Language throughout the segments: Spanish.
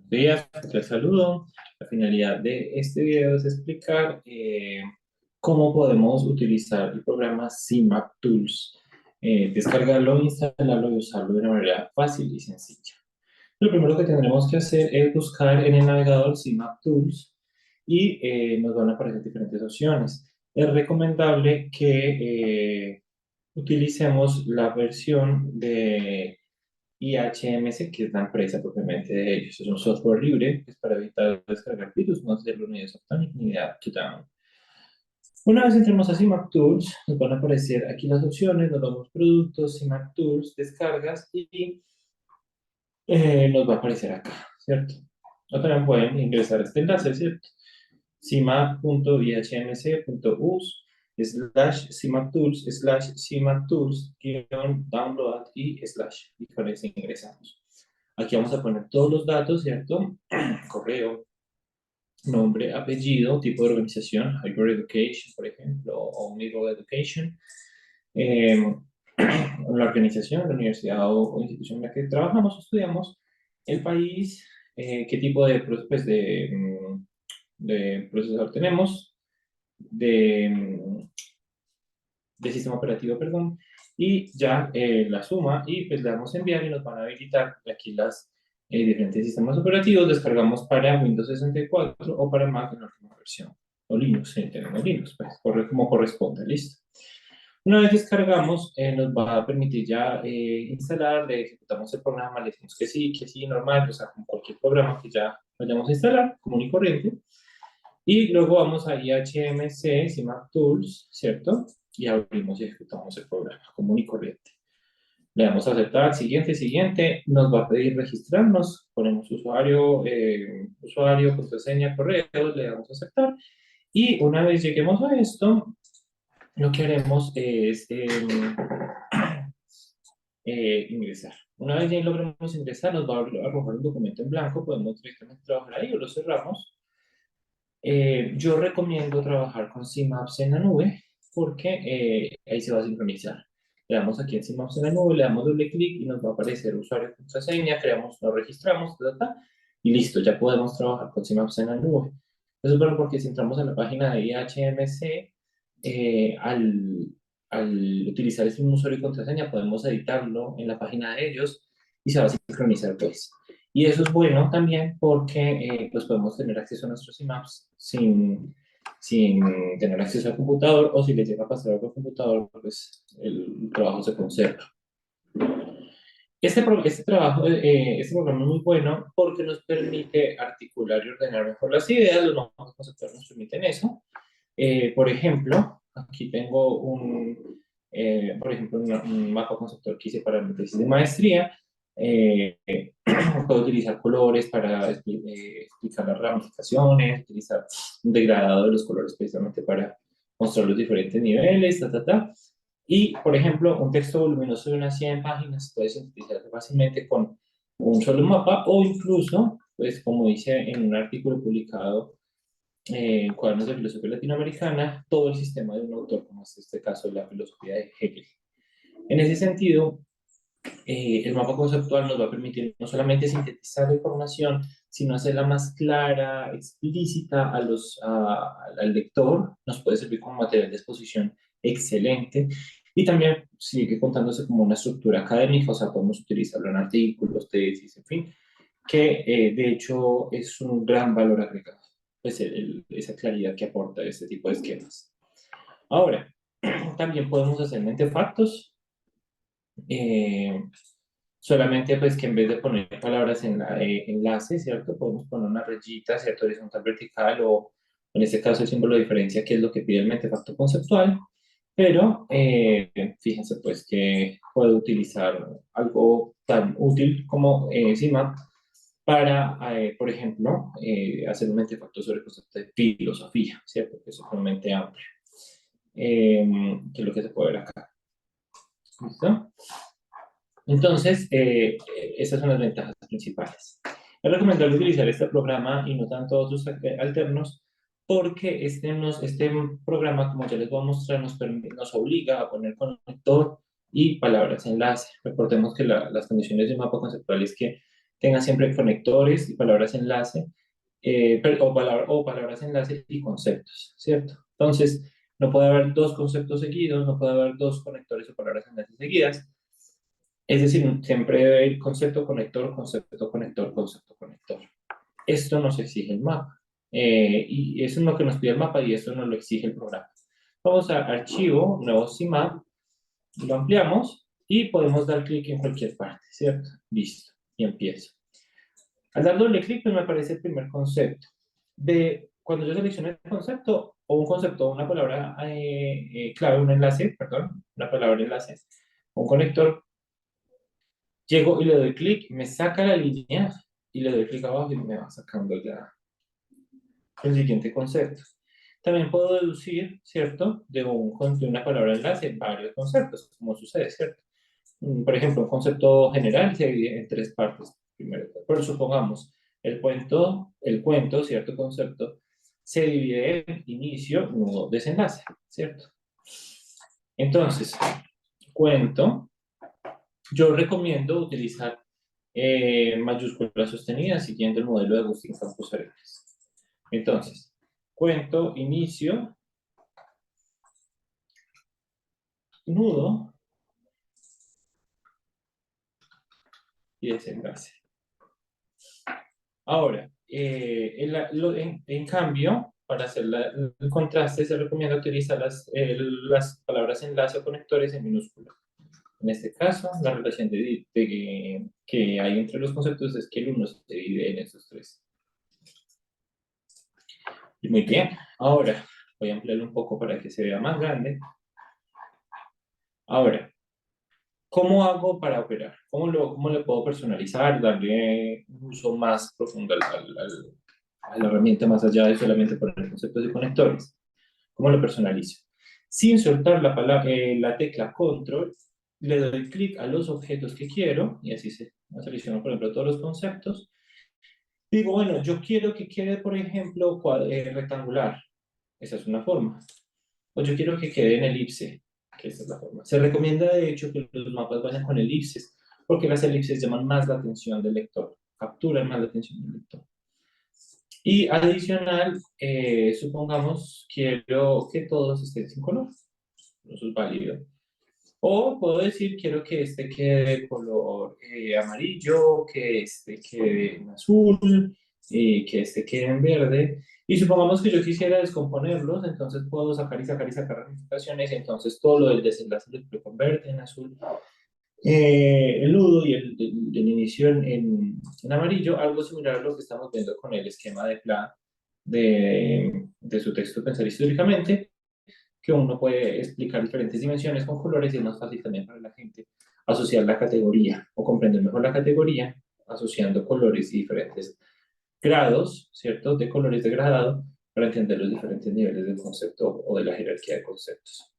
Días, les saludo. La finalidad de este video es explicar cómo podemos utilizar el programa CMap Tools, descargarlo, instalarlo y usarlo de una manera fácil y sencilla. Lo primero que tendremos que hacer es buscar en el navegador CMap Tools y nos van a aparecer diferentes opciones. Es recomendable que utilicemos la versión de IHMC, que es la empresa propiamente de ellos. Es un software libre que es para evitar descargar virus, no hacerlo ni de Softonic ni de UpToDown. Una vez entremos a CMAP Tools, nos van a aparecer aquí las opciones, nos vamos productos, CMAP Tools, descargas y nos va a aparecer acá, ¿cierto? O también pueden ingresar a este enlace, ¿cierto? cmap.ihmc.us /cmaptools /cmaptools download y slash, y con eso ingresamos. Aquí vamos a poner todos los datos, ¿cierto? Correo, nombre, apellido, tipo de organización, Higher Education, por ejemplo, o Middle Education, eh, la organización, la universidad o institución en la que trabajamos o estudiamos, el país, qué tipo de, pues, de procesador tenemos, de sistema operativo, perdón, y ya la suma, y pues le damos a enviar y nos van a habilitar aquí las diferentes sistemas operativos. Descargamos para Windows 64 o para Mac en la última versión, o Linux, si tenemos Linux, pues como corresponde, listo. Una vez descargamos, nos va a permitir ya instalar, le ejecutamos el programa, le decimos que sí, normal, o sea, como cualquier programa que ya vayamos a instalar, común y corriente. Y luego vamos a IHMC, CMAP Tools, ¿cierto? Y abrimos y ejecutamos el programa común y corriente. Le damos a aceptar, siguiente, siguiente, nos va a pedir registrarnos, ponemos usuario, contraseña, correo, le damos a aceptar. Y una vez lleguemos a esto, lo que haremos es ingresar. Una vez ya logremos ingresar, nos va a arrojar un documento en blanco, podemos directamente trabajar ahí o lo cerramos. Yo recomiendo trabajar con CMAPS en la nube porque ahí se va a sincronizar. Le damos aquí en CMAPS en la nube, le damos doble clic y nos va a aparecer usuario, contraseña, creamos, nos registramos, y listo, ya podemos trabajar con CMAPS en la nube. Eso es bueno porque si entramos en la página de IHMC, al utilizar este mismo usuario y contraseña, podemos editarlo en la página de ellos y se va a sincronizar pues. Y eso es bueno también porque pues podemos tener acceso a nuestros IMAPs sin tener acceso al computador, o si les llega a pasar algo al computador, pues el trabajo se conserva. Este programa es muy bueno porque nos permite articular y ordenar mejor las ideas. Los mapas conceptuales nos permiten eso. Por ejemplo, aquí tengo por ejemplo, un mapa conceptual que hice para mi tesis de maestría. Eh, Puedo utilizar colores para explicar las ramificaciones, utilizar un degradado de los colores precisamente para mostrar los diferentes niveles, Y, por ejemplo, un texto voluminoso de unas 100 páginas puede sintetizarse fácilmente con un solo mapa, o incluso, pues como dice en un artículo publicado en Cuadernos de Filosofía Latinoamericana, todo el sistema de un autor, como es este caso la filosofía de Hegel. En ese sentido, el mapa conceptual nos va a permitir no solamente sintetizar la información, sino hacerla más clara, explícita al lector. Nos puede servir como material de exposición excelente, y también sigue contándose como una estructura académica, o sea, podemos utilizarlo en artículos, tesis, en fin, que de hecho es un gran valor agregado, pues esa claridad que aporta este tipo de esquemas. Ahora, también podemos hacer mentefactos, eh, solamente pues que en vez de poner palabras en la enlace, ¿cierto? Podemos poner una rayita, ¿cierto? Horizontal, vertical, o en este caso el símbolo de diferencia, que es lo que pide el mentefacto conceptual. Pero fíjense pues que puedo utilizar algo tan útil como CMAP para, por ejemplo, hacer un mentefacto sobre el concepto de filosofía, ¿cierto? Que es sumamente amplio, que es lo que se puede ver acá. ¿Listo? Entonces, esas son las ventajas principales. Es recomendable utilizar este programa y no tanto otros alternos, porque este programa, como ya les voy a mostrar, nos obliga a poner conector y palabras enlace. Recordemos que las condiciones de un mapa conceptual es que tenga siempre conectores y palabras enlace, o palabras enlace y conceptos, ¿cierto? Entonces, no puede haber dos conceptos seguidos, no puede haber dos conectores o palabras enlace seguidas. Es decir, siempre debe haber concepto, conector, concepto, conector, concepto, conector. Esto nos exige el mapa. Y eso es lo que nos pide el mapa y eso nos lo exige el programa. Vamos a archivo, nuevo CMap, lo ampliamos y podemos dar clic en cualquier parte, ¿cierto? Listo, y empiezo. Al dar doble clic, pues me aparece el primer concepto. Cuando yo selecciono el concepto, o un concepto, una palabra clave, un enlace, perdón, una palabra enlace, un conector, llego y le doy clic, me saca la línea y le doy clic abajo y me va sacando ya el siguiente concepto. También puedo deducir, ¿cierto? De una palabra enlace varios conceptos, como sucede, ¿cierto? Por ejemplo, un concepto general se divide en tres partes. Primero, pero supongamos, el cuento, cierto concepto, se divide en inicio, nudo, desenlace, ¿cierto? Entonces, cuento, yo recomiendo utilizar mayúsculas sostenidas siguiendo el modelo de Agustín Campos Arenas. Entonces, cuento, inicio, nudo y desenlace. Ahora, en cambio, para hacer el contraste, se recomienda utilizar las palabras enlace o conectores en minúscula. En este caso, la relación que hay entre los conceptos es que el uno se divide en esos tres. Muy bien, ahora voy a ampliarlo un poco para que se vea más grande. Ahora, ¿cómo hago para operar? ¿Cómo le puedo personalizar, darle un uso más profundo a la herramienta más allá de solamente poner conceptos de conectores? ¿Cómo lo personalizo? Sin soltar la tecla control, le doy clic a los objetos que quiero, y así se selecciono, por ejemplo, todos los conceptos. Digo, bueno, yo quiero que quede, por ejemplo, rectangular. Esa es una forma. O yo quiero que quede en elipse, que esa es la forma. Se recomienda, de hecho, que los mapas vayan con elipses, porque las elipses llaman más la atención del lector, capturan más la atención del lector. Y adicional, supongamos, quiero que todos estén sin color. Eso es válido. O puedo decir, quiero que este quede de color amarillo, que este quede en azul, y que este quede en verde. Y supongamos que yo quisiera descomponerlos, entonces puedo sacar y sacar y sacar ramificaciones, y entonces todo lo del desenlace lo convierte en azul. El nudo y el inicio en amarillo, algo similar a lo que estamos viendo con el esquema de Pla de su texto Pensar históricamente, que uno puede explicar diferentes dimensiones con colores y es más fácil también para la gente asociar la categoría o comprender mejor la categoría asociando colores y diferentes grados, ¿cierto? De colores degradado para entender los diferentes niveles del concepto o de la jerarquía de conceptos.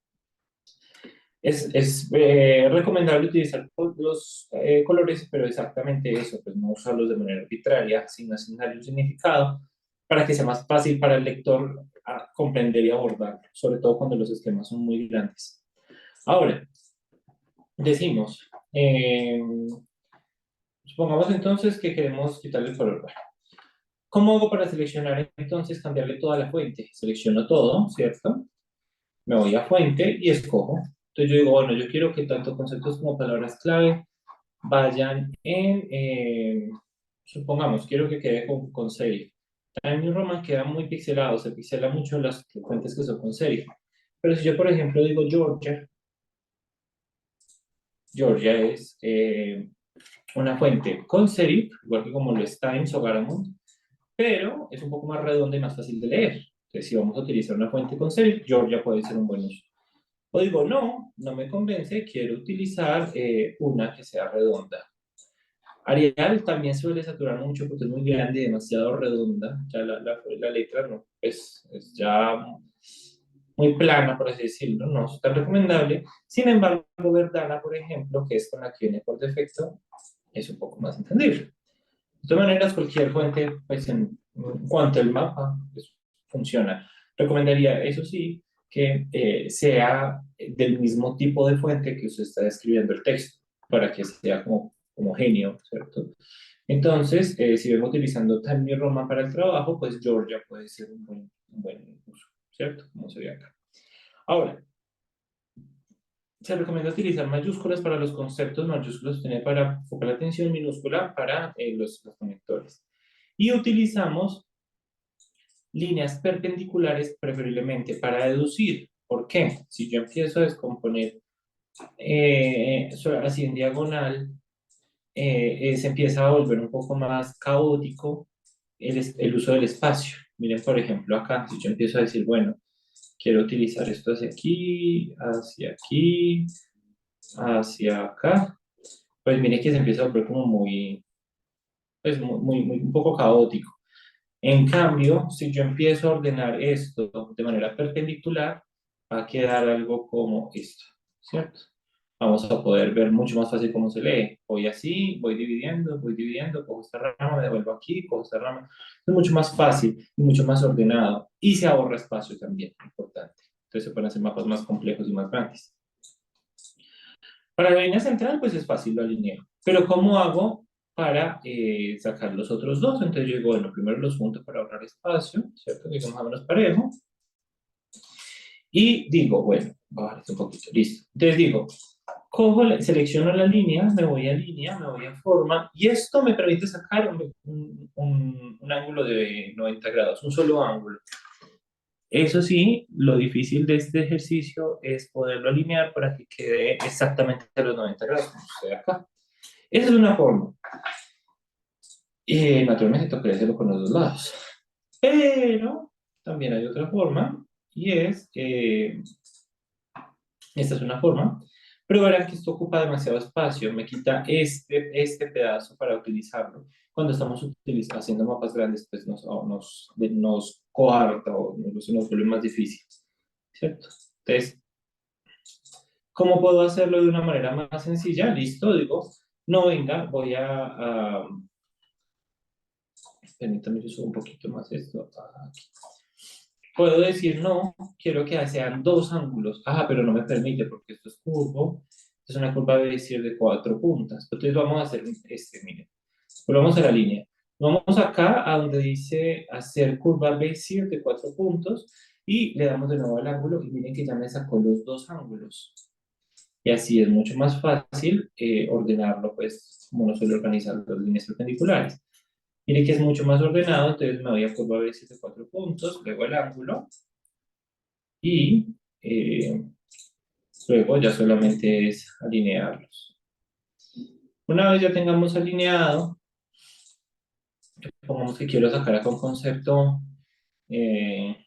Es recomendable utilizar los colores, pero exactamente eso, pues no usarlos de manera arbitraria, sin asignarle un significado, para que sea más fácil para el lector comprender y abordar, sobre todo cuando los esquemas son muy grandes. Ahora, decimos, supongamos entonces que queremos quitarle el color. Bueno, ¿cómo hago para seleccionar entonces, cambiarle toda la fuente? Selecciono todo, ¿cierto? Me voy a fuente y escojo. Entonces yo digo, bueno, yo quiero que tanto conceptos como palabras clave vayan supongamos, quiero que quede con serif. Time New Roman queda muy pixelado, se pixela mucho las fuentes que son con serif. Pero si yo, por ejemplo, digo Georgia, Georgia es una fuente con serif, igual que como lo es Times o Garamond, pero es un poco más redonda y más fácil de leer. Entonces, si vamos a utilizar una fuente con serif, Georgia puede ser un buen uso. O digo, no, no me convence, quiero utilizar una que sea redonda. Arial también suele saturar mucho porque es muy grande y demasiado redonda. Ya la letra no, es ya muy plana, por así decirlo, no es tan recomendable. Sin embargo, Verdana, por ejemplo, que es con la que viene por defecto, es un poco más entendible. De todas maneras, cualquier fuente, pues en cuanto al mapa, pues, funciona. Recomendaría, eso sí, que sea del mismo tipo de fuente que usted está escribiendo el texto, para que sea como homogéneo, ¿cierto? Entonces, si vengo utilizando Time New Roman para el trabajo, pues Georgia puede ser un buen uso, ¿cierto? Como se ve acá. Ahora, se recomienda utilizar mayúsculas para los conceptos, mayúsculas tiene para enfocar la atención, minúscula para los conectores. Y utilizamos líneas perpendiculares preferiblemente para deducir. ¿Por qué? Si yo empiezo a descomponer así en diagonal, se empieza a volver un poco más caótico el uso del espacio. Miren, por ejemplo, acá, si yo empiezo a decir, bueno, quiero utilizar esto hacia acá, pues miren que se empieza a volver como muy, pues un poco caótico. En cambio, si yo empiezo a ordenar esto de manera perpendicular, va a quedar algo como esto, ¿cierto? Vamos a poder ver mucho más fácil cómo se lee. Voy así, voy dividiendo, cojo esta rama, me devuelvo aquí, cojo esta rama. Es mucho más fácil y mucho más ordenado. Y se ahorra espacio también, importante. Entonces se pueden hacer mapas más complejos y más grandes. Para la línea central, pues es fácil, lo alineo. Pero ¿cómo hago para sacar los otros dos? Entonces yo digo, bueno, primero los junto para ahorrar espacio, ¿cierto? Que son más o menos parejo. Y digo, bueno, voy a bajar esto un poquito, listo. Entonces digo, selecciono la línea, me voy a forma, y esto me permite sacar un ángulo de 90 grados, un solo ángulo. Eso sí, lo difícil de este ejercicio es poderlo alinear para que quede exactamente a los 90 grados, como sucede acá. Esa es una forma. Y naturalmente tocaría hacerlo con los dos lados. Pero también hay otra forma, y es, esta es una forma, pero verán que esto ocupa demasiado espacio, me quita este pedazo para utilizarlo. Cuando estamos haciendo mapas grandes, pues nos coarta o nos vuelve más difícil, ¿cierto? Entonces, ¿cómo puedo hacerlo de una manera más sencilla? Listo, digo, no venga, permítame, yo subo un poquito más esto. Aquí. Puedo decir, no, quiero que sean dos ángulos. Ah, pero no me permite porque esto es curvo. Es una curva de decir de 4 puntas. Entonces vamos a hacer miren. Volvamos a la línea. Vamos acá a donde dice hacer curva Bézier de 4 puntos y le damos de nuevo al ángulo y miren que ya me sacó los dos ángulos. Y así es mucho más fácil ordenarlo, pues, como uno suele organizar las líneas perpendiculares. Mire que es mucho más ordenado, entonces me voy a curva B7 de 4 puntos, luego el ángulo, y eh, luego ya solamente es alinearlos. Una vez ya tengamos alineado, pongamos que quiero sacar acá un concepto, eh,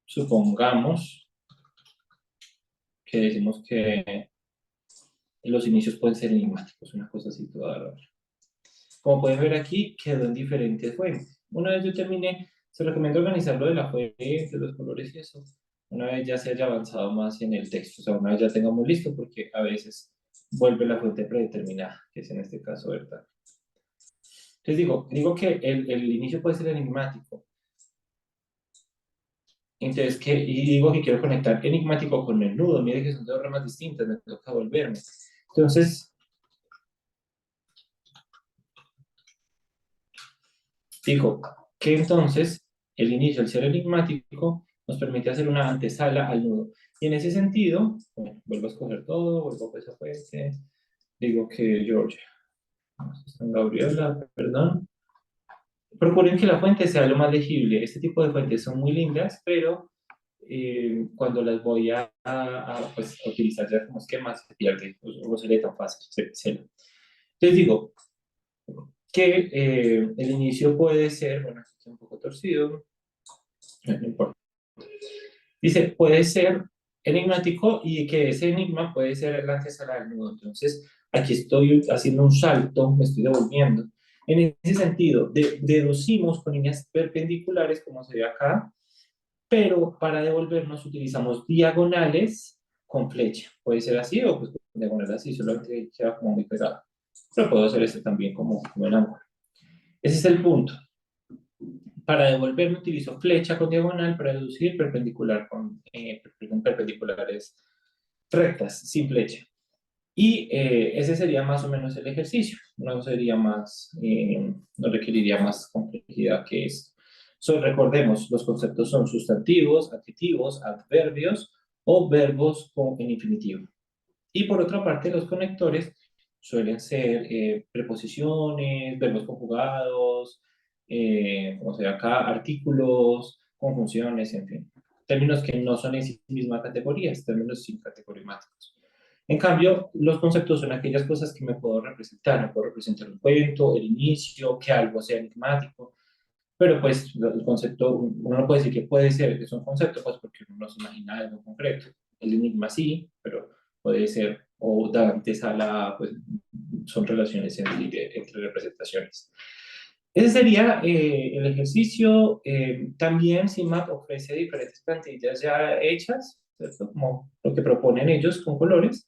supongamos que decimos que los inicios pueden ser enigmáticos, una cosa así toda rara. Como pueden ver aquí, quedó en diferentes fuentes. Una vez yo terminé, se recomienda organizarlo de la fuente, los colores y eso. Una vez ya se haya avanzado más en el texto, o sea, una vez ya tengamos listo, porque a veces vuelve la fuente predeterminada, que es en este caso, ¿verdad? Entonces digo que el inicio puede ser enigmático. Entonces, y digo que quiero conectar enigmático con el nudo. Mire que son dos ramas distintas, me toca volverme. Entonces, digo que entonces el inicio, al ser enigmático, nos permite hacer una antesala al nudo. Y en ese sentido, bueno, vuelvo a escoger todo, vuelvo a esa fuente, digo que Georgia, San Gabriela, perdón. Procuren que la fuente sea lo más legible. Este tipo de fuentes son muy lindas, pero cuando las voy pues, a utilizar ya como esquemas, se pierde, no se lee tan fácil, se pixela. Entonces digo que el inicio puede ser, bueno, aquí está un poco torcido, no importa. Dice, puede ser enigmático y que ese enigma puede ser el antesala del nudo. Entonces, aquí estoy haciendo un salto, me estoy devolviendo. En ese sentido, deducimos con líneas perpendiculares, como se ve acá, pero para devolvernos utilizamos diagonales con flecha. Puede ser así o pues con diagonal así, solamente queda como muy pegado. Pero puedo hacer este también como en ángulo. Ese es el punto. Para devolverme utilizo flecha con diagonal para deducir perpendicular con perpendiculares rectas, sin flecha. Y ese sería más o menos el ejercicio, no sería más, no requeriría más complejidad que esto. Recordemos, los conceptos son sustantivos, adjetivos, adverbios o verbos en infinitivo. Y por otra parte, los conectores suelen ser preposiciones, verbos conjugados, como se ve acá, artículos, conjunciones, en fin. Términos que no son en sí mismas categorías, términos sin categorimáticos. En cambio, los conceptos son aquellas cosas que me puedo representar. Me puedo representar un cuento, el inicio, que algo sea enigmático. Pero pues el concepto, uno no puede decir que puede ser que es un concepto, pues porque uno no se imagina algo concreto. El enigma sí, pero puede ser, o da antesala, pues son relaciones entre representaciones. Ese sería el ejercicio. También CIMAP ofrece diferentes plantillas ya hechas, ¿cierto? Como lo que proponen ellos con colores.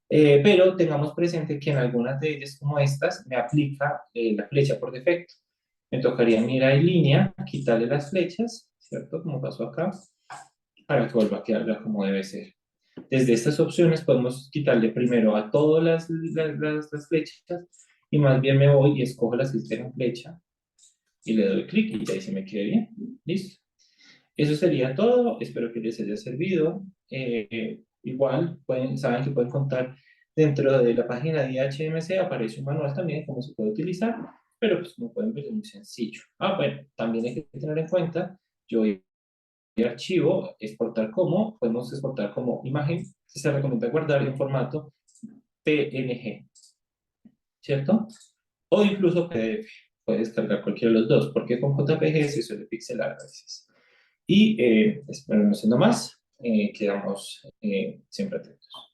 Pero tengamos presente que en algunas de ellas, como estas, me aplica la flecha por defecto. Me tocaría mirar en línea, quitarle las flechas, ¿cierto? Como pasó acá, para que vuelva a quedar como debe ser. Desde estas opciones podemos quitarle primero a todas las flechas y más bien me voy y escojo las que tienen flecha y le doy clic y ahí se me quede bien. Listo. Eso sería todo. Espero que les haya servido. Igual, saben que pueden contar dentro de la página de HMC, aparece un manual también, cómo se puede utilizar, pero pues como pueden ver es muy sencillo. Bueno, también hay que tener en cuenta, yo voy a archivo, exportar como, podemos exportar como imagen, se recomienda guardar en formato PNG, ¿cierto? O incluso PDF, puedes descargar cualquiera de los dos, porque con JPG se suele pixelar a veces. Y espero no siendo más, quedamos siempre atentos.